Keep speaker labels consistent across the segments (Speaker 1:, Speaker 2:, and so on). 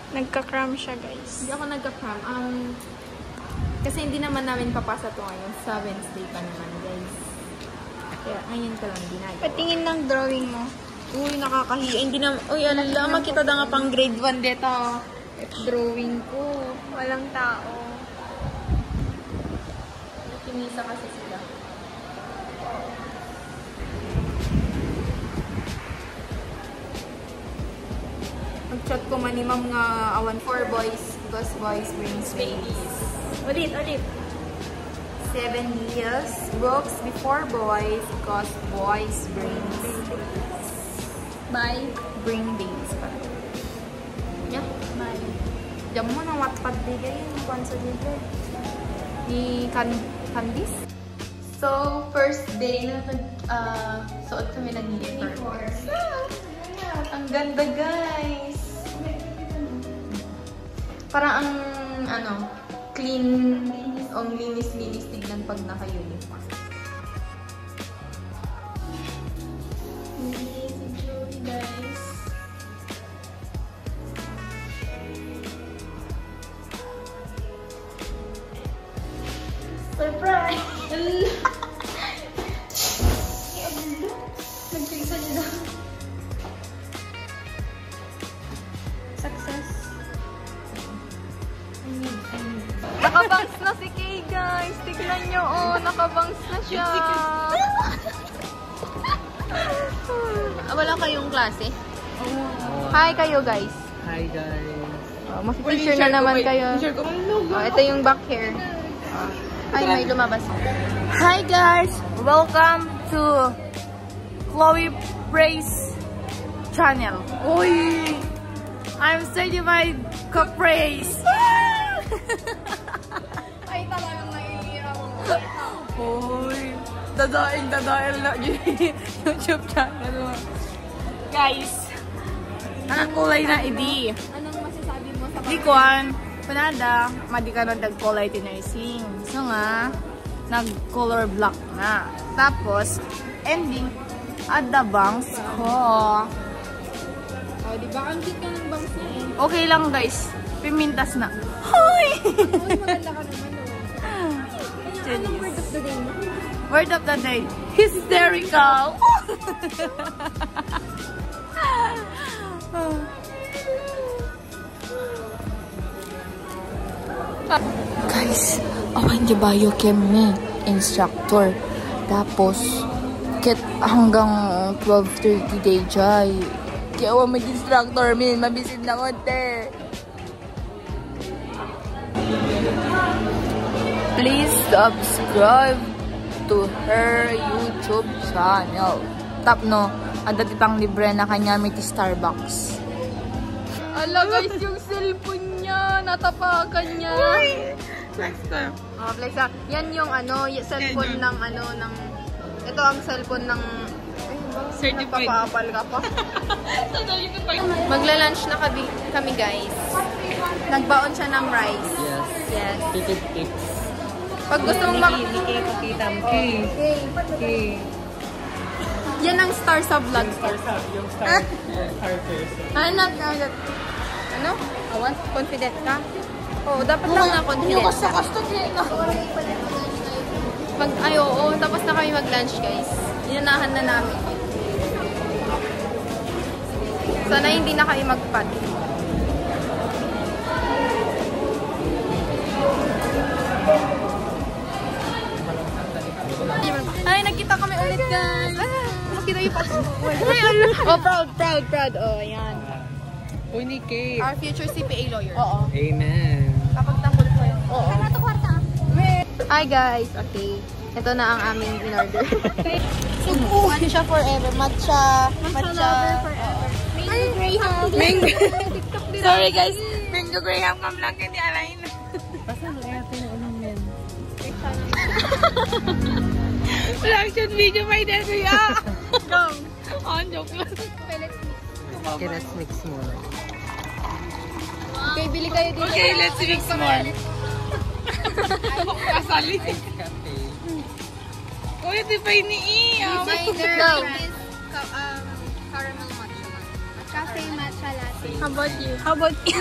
Speaker 1: Nagka-cram siya, guys.
Speaker 2: Hindi ako nagka-cram. Kasi hindi naman namin papasa to ngayon. Sa Wednesday pa naman, guys. Kaya ngayon ka lang ginagawa.
Speaker 1: Patingin ng drawing mo.
Speaker 2: Uy, nakakahiya. Hindi na... Uy, alala, makita na nga pang grade 1 dito. Drawing ko.
Speaker 1: Walang tao.
Speaker 2: Kinisa kasi sila. Mag-chat ko man ni ma'am nga awan for boys because boys brings babies.
Speaker 1: Ulit.
Speaker 2: 7 years books before boys because boys brings babies.
Speaker 1: Bye.
Speaker 2: Bring babies pa. Yeah.
Speaker 1: Bye.
Speaker 2: Diyan mo na Wattpad bigay yung kwansa dito. Ni Candice. So, first day na suot kami ng uniforms. Ang ganda, guys! Parang ang, clean, ang linis-linis tignan pag naka-uniform.
Speaker 1: Guys. Surprise! Nagpisa niya. Success.
Speaker 2: Nakabangs na si Kay, guys! Tignan nyo, oh! Nakabangs na siya! Wala kayong klase? Hi kayo, guys!
Speaker 3: Hi guys!
Speaker 2: Mag-picture na naman kayo. Ito yung back hair. Ay, may lumabas. Hi guys! Welcome to Chloe Praise channel. Uy! I'm certified ka-praise!
Speaker 1: Ay, talagang naiira mo.
Speaker 2: Uy! Dadaing na YouTube channel mo. Guys! Anong kulay na idi?
Speaker 1: Anong masasabi mo sa
Speaker 2: Di kuan, panada, madi ka nung nag-color tinursing. So nga, nag-color block na. Tapos, ending, at the bangs ko.
Speaker 1: Oh, di ba? Ang cute ka ng bangs niya eh.
Speaker 2: Okay lang guys, pimintas na. Hoy!
Speaker 1: Uy, maganda ka naman oh. Anong word of the day mo?
Speaker 2: Word of the day, hysterical! Guys, awan di biochem ni instructor. Tapos, ket hanggang 12:30 day jay. Kaya awan mag-instructor min, mabisid na konti. Please subscribe to her YouTube channel. Tap no, ada ditang libre na kanya may Starbucks. Ala guys, yung cellphone niya, natapakan niya. Flex ka. Oh, flex ka. Yan yung cellphone ng ito ang cellphone ng certified. Nagpapaapal ka pa. Magla-lunch na kami guys. Nagbaon siya ng rice. Yes.
Speaker 3: Ticket tips.
Speaker 2: Pag gusto mong
Speaker 3: Okay.
Speaker 2: Yan ang star sa vlog.
Speaker 3: Yung star person.
Speaker 2: Ano? Awan? Confident ka? Oo, dapat lang na confident ka. Oo, tapos na kami mag-lunch guys. Inanahan na namin. Sana hindi na kami mag-pad. Ay, nagkita kami ulit guys. Makita yung pato. Oh, proud. Oh, ayan.
Speaker 3: Uy, ni Kay.
Speaker 2: Our future CPA lawyer.
Speaker 1: Oo.
Speaker 3: Amen.
Speaker 2: Kapag tanggol ko yun.
Speaker 1: Oo. Ano to kwarta?
Speaker 2: Hi guys. Okay. Ito na ang aming in-order. Ano siya forever? Matcha
Speaker 1: lover forever. Mango Graham.
Speaker 2: Sorry guys. Mango Graham kam lang hindi alain.
Speaker 3: Basta natin na ulang yan.
Speaker 2: Reaction video by Desiree. Go. On joke lang.
Speaker 3: Okay, let's mix more.
Speaker 1: Okay, bili kayo dito.
Speaker 2: Okay, let's mix more. Kasali. Uy, di ba ini?
Speaker 1: My
Speaker 2: Go.
Speaker 1: name is caramel matcha. Cafe matcha latte.
Speaker 2: How about you? How about you?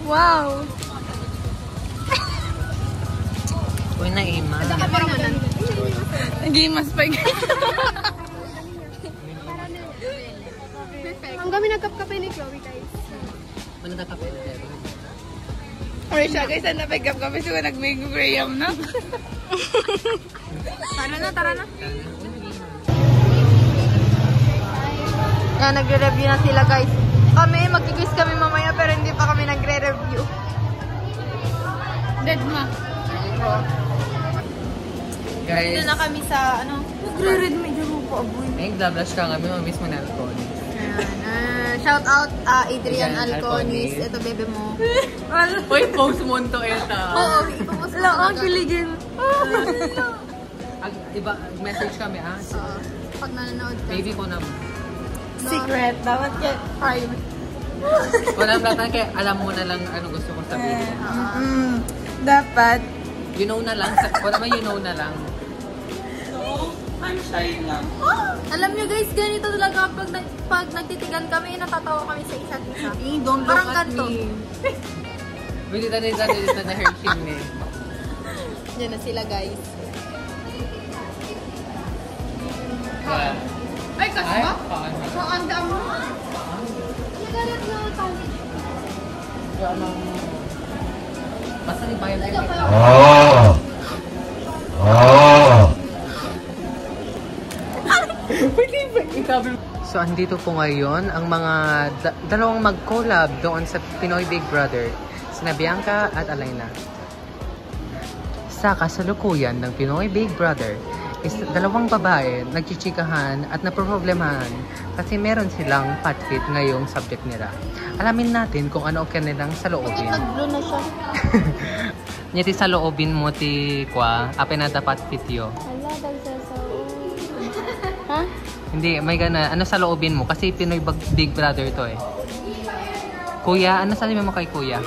Speaker 2: Wow!
Speaker 3: Uy, naima.
Speaker 2: Nag-imas pa
Speaker 1: Ang kami nagkap-kapay ni Chloe, guys.
Speaker 3: Ano na kape na tayo?
Speaker 2: Or siya guys, na pick up kami so nag-mango graham na. Tara na. Yan, nagre-review na sila guys. Kami, mag-quiz kami mamaya pero hindi pa kami nagre-review. Dead ma.
Speaker 3: Guys,
Speaker 2: Dito na kami sa, nagre-read medyo po, aboy.
Speaker 3: ay, nag-blush ka kami, mamiss mo na alcohol.
Speaker 2: Shout out Adrian
Speaker 3: Adrian
Speaker 2: Alconis.
Speaker 3: Alconis.
Speaker 2: Ito bebe mo.
Speaker 3: Uy, post mo ito, eta.
Speaker 2: Oo, ipopost mo agad. Kiligin.
Speaker 3: Iba, message kami,
Speaker 2: Pag nanonood ka.
Speaker 3: Baby ko na.
Speaker 2: Secret. Dapat yan. Private.
Speaker 3: Walang platan, kaya alam mo na lang ano gusto ko sabihin.
Speaker 2: Dapat.
Speaker 3: You know na lang. Wala naman you know na lang. I'm shy lang.
Speaker 2: Alam nyo guys, ganito talaga pag nagtitigan kami, natatawa kami sa isa't isa.
Speaker 3: Don't
Speaker 2: Parang
Speaker 3: look at
Speaker 2: ganito.
Speaker 3: me. Wait, dito na Hershey eh.
Speaker 2: Yan na sila guys.
Speaker 1: Ay, kasi ba?
Speaker 3: Paano?
Speaker 1: So, ang daan mo. Nagalat na tayo.
Speaker 3: Basta ni Bayan tayo. So, andito po ngayon ang mga dalawang mag-collab doon sa Pinoy Big Brother. Sina Bianca at Alaina. Sa kasalukuyan ng Pinoy Big Brother, is dalawang babae nagchichikahan at naproproblemahan kasi meron silang patfit ngayong subject nila. Alamin natin kung ano ang kanilang saloobin.
Speaker 2: Nag-blue na siya.
Speaker 3: Nyati saloobin mo ti kwa, apin na dapat fit yo.
Speaker 1: Hala, dagsasaw.
Speaker 2: Ha?
Speaker 3: Hindi, may gana. Ano saloobin mo? Kasi Pinoy Big Brother to eh. Kuya, ano sabi mo kay kuya?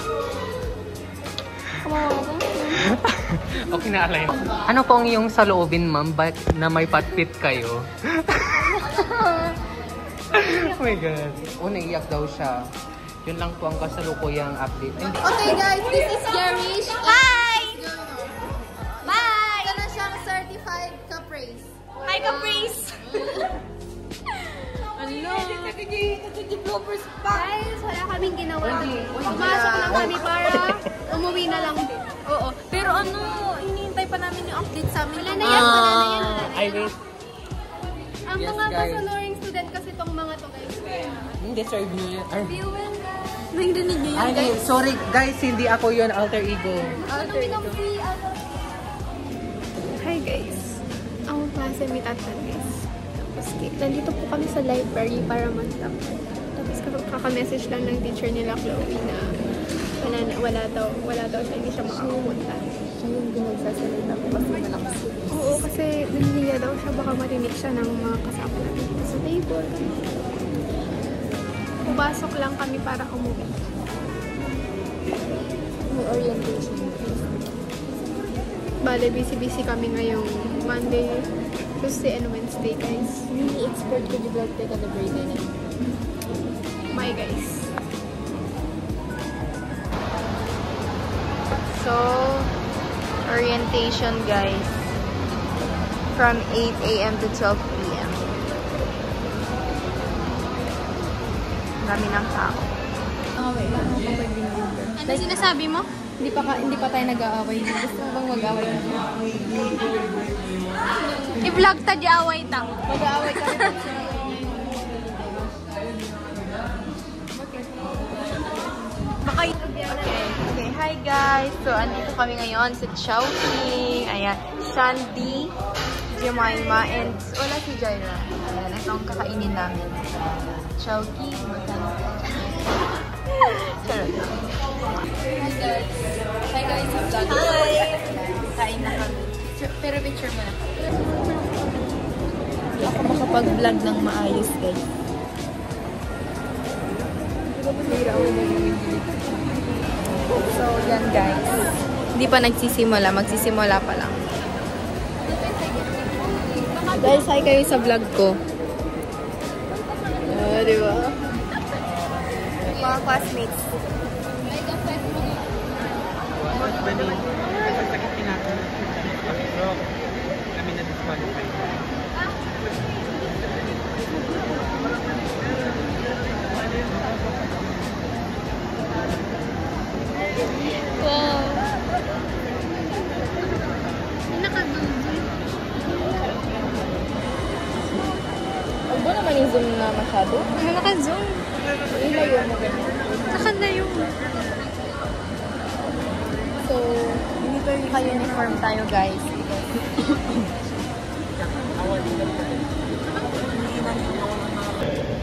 Speaker 3: Okay na, Alay. Ano pong yung saloobin, ma'am? Ba't na may patpit kayo? Oh my God. Oh, naiyak daw siya. Yun lang po ang kasalukuyang update.
Speaker 2: Okay guys, this is Garish. Hi! Bye! Ito na siyang certified Caprice. Hi Caprice! Ano? Nag-developers pa.
Speaker 1: Guys, wala kaming ginawa. Pumasok lang kami para umuwi na lang din.
Speaker 2: Oo. Pero ano, hinihintay pa namin yung update sa amin.
Speaker 1: Wala na yan, wala na yan.
Speaker 3: I wait.
Speaker 1: Ang
Speaker 3: Yes,
Speaker 1: mga
Speaker 3: guys.
Speaker 1: bacheloring student kasi tong mga to, guys.
Speaker 3: Deserve niyo yun. Ay,
Speaker 1: Viewin na.
Speaker 2: Narinig niyo yan,
Speaker 3: ay,
Speaker 2: guys?
Speaker 3: sorry guys, hindi ako yun, alter ego.
Speaker 1: Kami ng free, Hi guys. Ang klase meet at guys. Tapos, nandito po kami sa library para mag-tap. Tapos, kaka-message lang ng teacher nila, Chloe, na wala daw siya, hindi siya makakapunta.
Speaker 2: Siya yung binagsasalita ko kasi malakas.
Speaker 1: Oo, kasi nandiya daw siya, baka marinig siya ng mga kasama natin sa table. Pumasok lang kami para umuwi.
Speaker 2: May orientation.
Speaker 1: Bale, busy-busy kami ngayong Monday, Tuesday, and Wednesday, guys.
Speaker 2: Mini expert ko di vlog tayo kada birthday na.
Speaker 1: Bye, guys.
Speaker 2: So, orientation guys. From 8 a.m. to 12 p.m. Dami ng tao.
Speaker 1: Okay lang. Ano sinasabi mo?
Speaker 2: Hindi pa tayo nag-aaway. Gusto mo bang mag-aaway na?
Speaker 1: I-vlog ta di away ta.
Speaker 2: Mag-aaway kami.
Speaker 1: Baka
Speaker 2: Okay, hi guys! So, andito kami ngayon sa Chowking. Ayan, Shandy, Jemima, and wala si Jaira. Ayan, ito ang kakainin namin. Chowking, charot. Hi guys, I'm vlog. Hi! Kain na kami. Pero picture mo na. Ako makapag-vlog ng maayos guys. So, yan guys. Hindi pa nagsisimula. Magsisimula pa lang. Guys, hi kayo sa vlog ko. Di ba? Mga classmates.
Speaker 3: Kami na disqualify.
Speaker 1: Wow. Naka-zoom.
Speaker 2: Huwag mo naman yung zoom na masyado.
Speaker 1: Naka-zoom.
Speaker 2: Ilayo mo.
Speaker 1: Nakalayo.
Speaker 2: So, hindi ko yung uniform tayo, guys.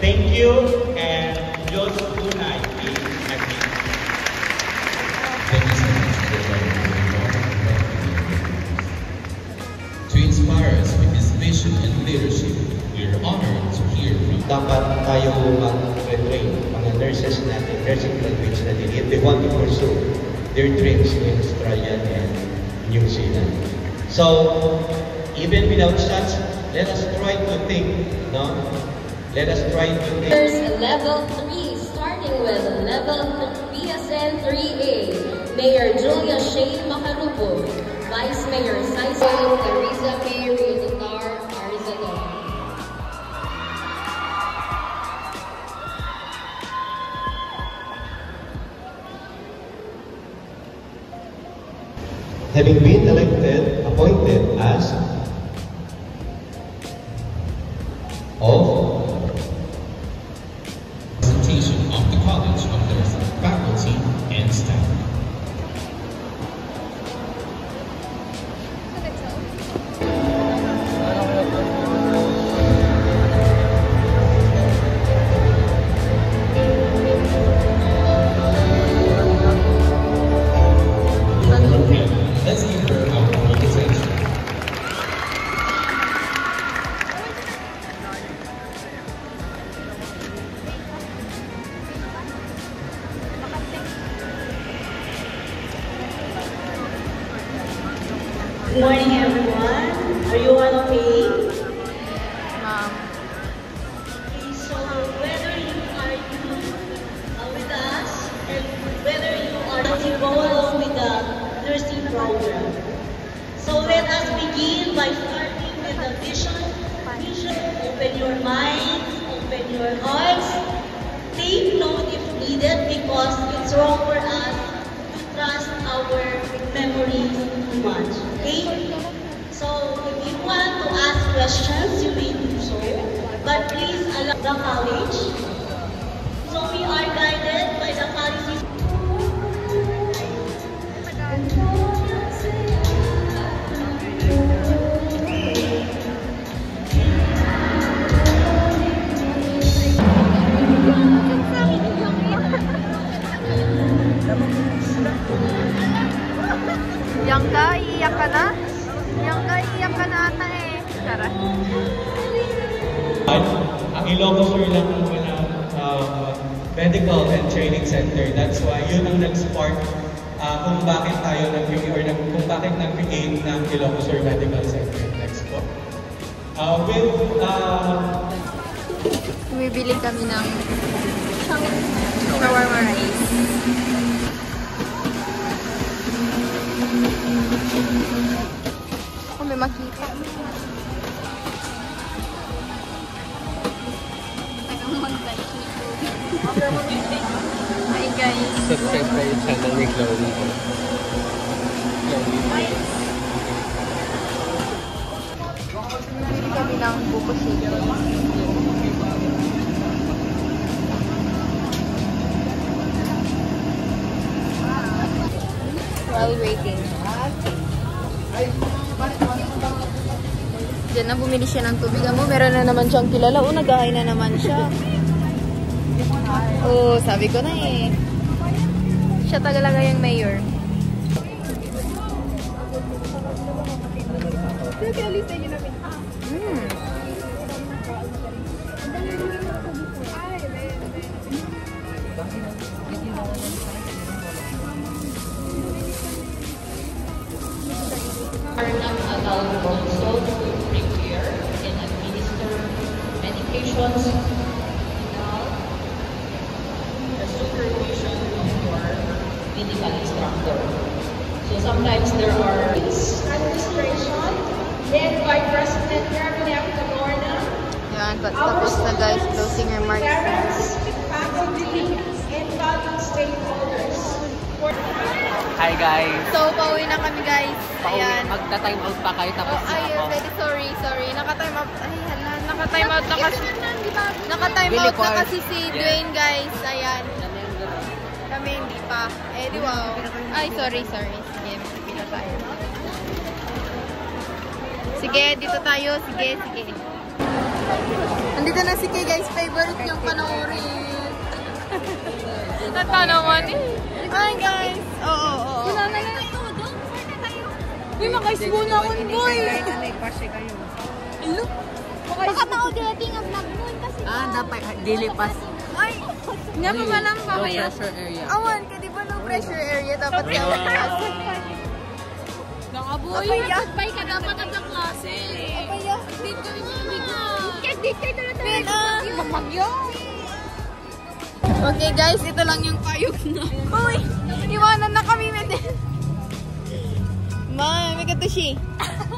Speaker 4: Thank you, and Diyos tunay ay naging.
Speaker 5: To inspire us with his vision and leadership, we are honored to hear from
Speaker 4: Dapat tayo mag-train mga nurses natin, nursing graduates natin, if they want to pursue their dreams in Australia and New Zealand. So, even without such, let us try to think, no? Let us try to think.
Speaker 6: Level 3, starting with Level PSN 3A, Mayor Julia Shane Macarubo, Vice Mayor Saison Teresa May Riotar Arizona.
Speaker 4: Having been elected, appointed as
Speaker 5: presentation of the College of Nursing faculty and staff. Let's give her our attention.
Speaker 7: Good morning, everyone. Are you all okay? Okay, so whether you are with us and whether you are to go along with the nursing program. So let us begin by starting with the vision. Open your minds, open your hearts. Take note if needed because it's wrong for us to trust our memories too much. Okay? So if you want to ask questions, you may do so. But please allow the college. So we are guided by the policies.
Speaker 2: Bianca, iiyak ka na? Bianca, iiyak ka na ata eh. Charot.
Speaker 4: Ang Ilocos Sur lang ang medical and training center. That's why yun ang nag-spark kung bakit tayo nag-create or kung bakit nag-create ng Ilocos Sur Medical Center. Next po.
Speaker 2: Bumibili kami ng shawarma rice. Ako may makita. Hi guys.
Speaker 3: Subscribe kayo sa channel ni Chloe.
Speaker 2: Bumibili kami ng buko shake. While waiting. Diyan na bumili siya ng tubig. Amo, meron na naman siyang kilala. O, nag-ahay na naman siya. Oh, sabi ko na eh. Siya talaga yung mayor.
Speaker 6: Are not allowed also to prepare in competitions without the supervision of your medical instructor. So sometimes there are administration led by President Carmen Caborna.
Speaker 2: Yan, tapos na guys, closing remarks.
Speaker 6: Parents, faculty, and other stakeholders.
Speaker 3: Hi guys!
Speaker 2: So, pauwi na kami guys. Ayan.
Speaker 3: Magta-time out pa kayo tapos na
Speaker 2: Ay,
Speaker 3: ako.
Speaker 2: very sorry. Naka-time out. Ay, hala. Naka-time out na kasi. Naka-time
Speaker 3: Billy
Speaker 2: out na
Speaker 3: Park.
Speaker 2: kasi si Dwayne guys. Ayan. Kami hindi pa. Eh, di wow. Ay, sorry. Sige, pila tayo. Sige, dito tayo. Sige. Andito na si Kay guys. Favorite niyang panoorin. Tata naman eh. Hi guys. Oo. Uy, makaisbo na ako boy. Hello?
Speaker 1: Baka ma-auditing ang vlog mo kasi.
Speaker 3: Dapat dilipas.
Speaker 2: Ay, nga pa malam pa
Speaker 3: Low
Speaker 2: kaya.
Speaker 3: pressure area.
Speaker 2: Awan ka, di ba low pressure area? Dapat ka
Speaker 1: Nakaboy. Sabay ka dapat at ang klase. Apaya. Dito nga. Dito na tayo. Mamagyo.
Speaker 2: Okay guys, ito lang yung payog na. Uy, iwanan na kami, Mede. May katushi.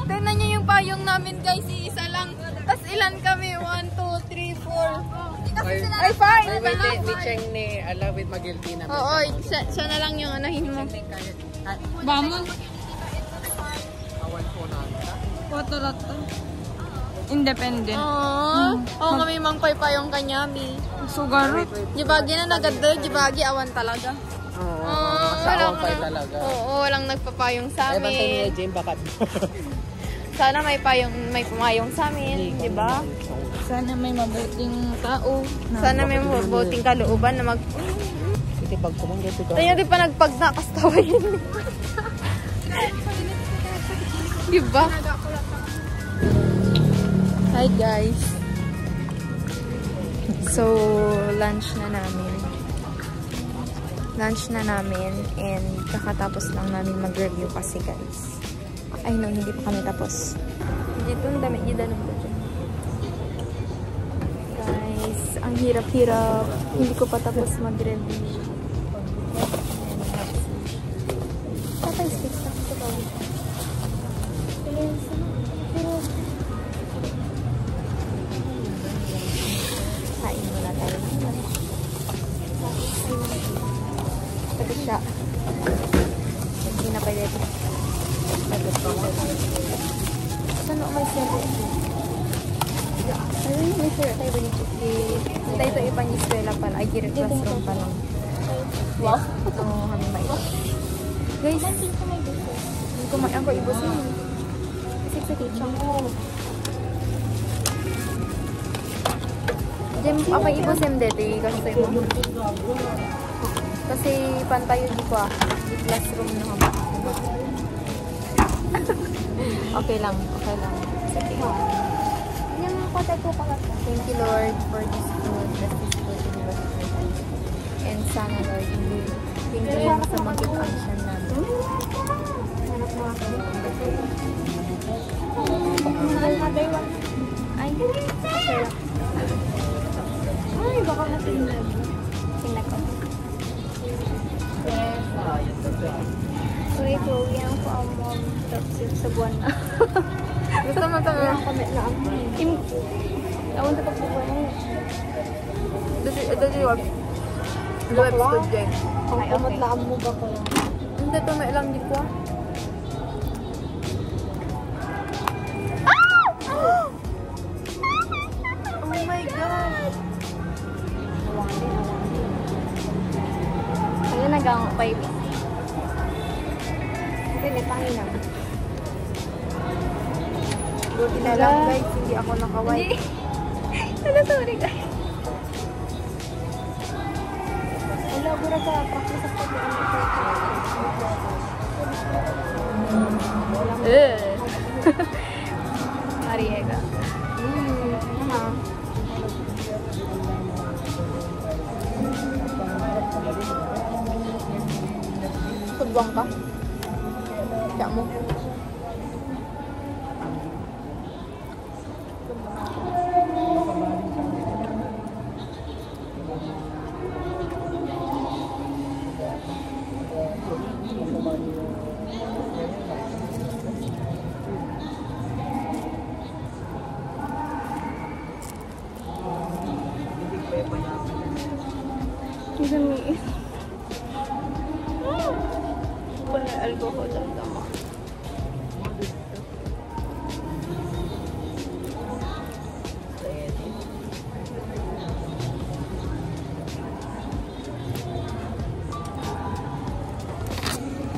Speaker 2: Tignan nyo yung payong namin guys, isa lang. Tapos ilan kami? 1, 2, 3, 4. Ay, 5!
Speaker 3: Di Cheng ni Alawit Magilti na.
Speaker 2: Oo, siya na lang yung anahin mo.
Speaker 1: Vamos.
Speaker 3: Awan po na.
Speaker 1: Foto-rato. Independent.
Speaker 2: Oo, kami mang paypayong kanyami.
Speaker 1: Sugarot.
Speaker 2: Jibagi na naganda, jibagi awan talaga.
Speaker 3: Oo, sa awang talaga.
Speaker 2: Oo, walang nagpapayong sa
Speaker 3: Ay, bantay niya
Speaker 2: amin.
Speaker 3: Jane, baka
Speaker 2: Sana may pumayong sa amin, di ba?
Speaker 1: Sana may mabuting tao.
Speaker 2: Sana may mabuting kalooban na mag...
Speaker 3: Sige, pag kumanggat ito.
Speaker 2: Tayo di pa nagpagnakas tawa yun. Di ba? Hi guys. So, lunch na namin and kakatapos lang namin mag-review kasi guys. Ay no, hindi pa kami tapos. Dito ang dami idanog ko dyan. Guys, ang hirap-hirap. Hindi ko pa tapos mag-review. Tatay sticks na ito ba? Kain muna tayo. Tapos siya. Hindi na pwede. Saan may siyempre? Ayun, may siyempre tayo ba dito? Tayo ito ibang eskwela pala. Ay, direct classroom pa lang. Wow. Ito kami may iba. Guys, hindi ko may ako ibusin. Kasi sa teacher ko. Jem, ako ibusin dito. Kasi pantayo di ko di classroom na kami. Okay lang. Sige. Thank you Lord for this food, bless this food in the and sana Lord, thank you sa mag-function namin. Ay, sure. Ay, baka matingnan. Tingnan ko. Sorry po, yan po ang mom sa buwan na. Gusto mo tayo? Comment na ako. Awan na po ba? Ito yung web food dyan.
Speaker 1: Ang kumot na mo ba ko lang?
Speaker 2: Hindi ito may alam dito. Oh my God!
Speaker 1: Ayun, nagang baby. Hindi, panginaw.
Speaker 2: Buti na lang guys, hindi ako nakaway.
Speaker 1: Sorry guys. Wala, bura ka. Practice sa
Speaker 2: Mariega. Pagbuang ka? Siya mo.
Speaker 1: Matamis. Wala alcohol ang dama.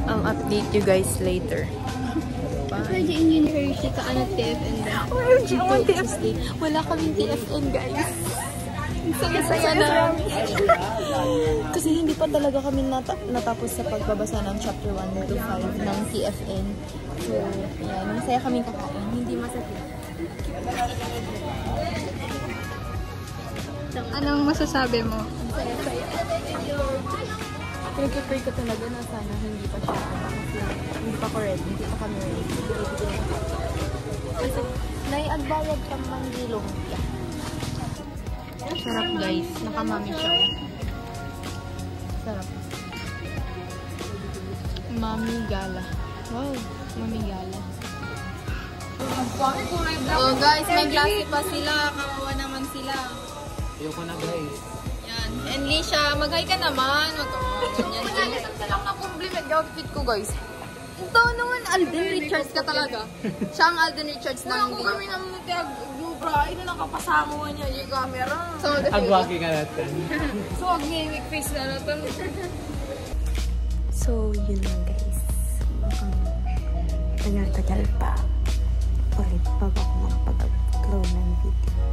Speaker 2: I'll update you guys later.
Speaker 1: Pwede in Hershey ka ano TFN ba?
Speaker 2: OMG, ang TFN. Wala kaming TFN, guys. Saya na.
Speaker 8: Kasi hindi pa talaga kami natapos sa pagbabasa ng chapter 1 to 5 ng TFN. So, yan. Masaya kaming kakain. Hindi masakit.
Speaker 1: Anong masasabi mo?
Speaker 8: Pinag-pray ko talaga na sana hindi pa siya kasi hindi pa ko ready. Hindi pa kami ready. Kasi naiagbayad ka manggilong. Sarap guys. Nakamami siya. Sarap. Mami Gala. Wow. Mami Gala.
Speaker 2: So guys, may glassy pa sila. Kawawa naman sila.
Speaker 3: Ayoko na guys.
Speaker 2: Yan. And Lisha, mag-hi ka naman. Yan. Ang lang na compliment yung outfit ko, guys. Ito naman, Alden Richards ka talaga. Siya ang Alden Richards ng video. Kami naman nagtiag-bra. Ito nakapasama niya yung camera. So,
Speaker 3: Agwagi ka natin.
Speaker 2: So, mag-mimic face na natin.
Speaker 8: So, yun lang guys. Tagal-tagal pa. Ulit bago ako makapag-upload ng video.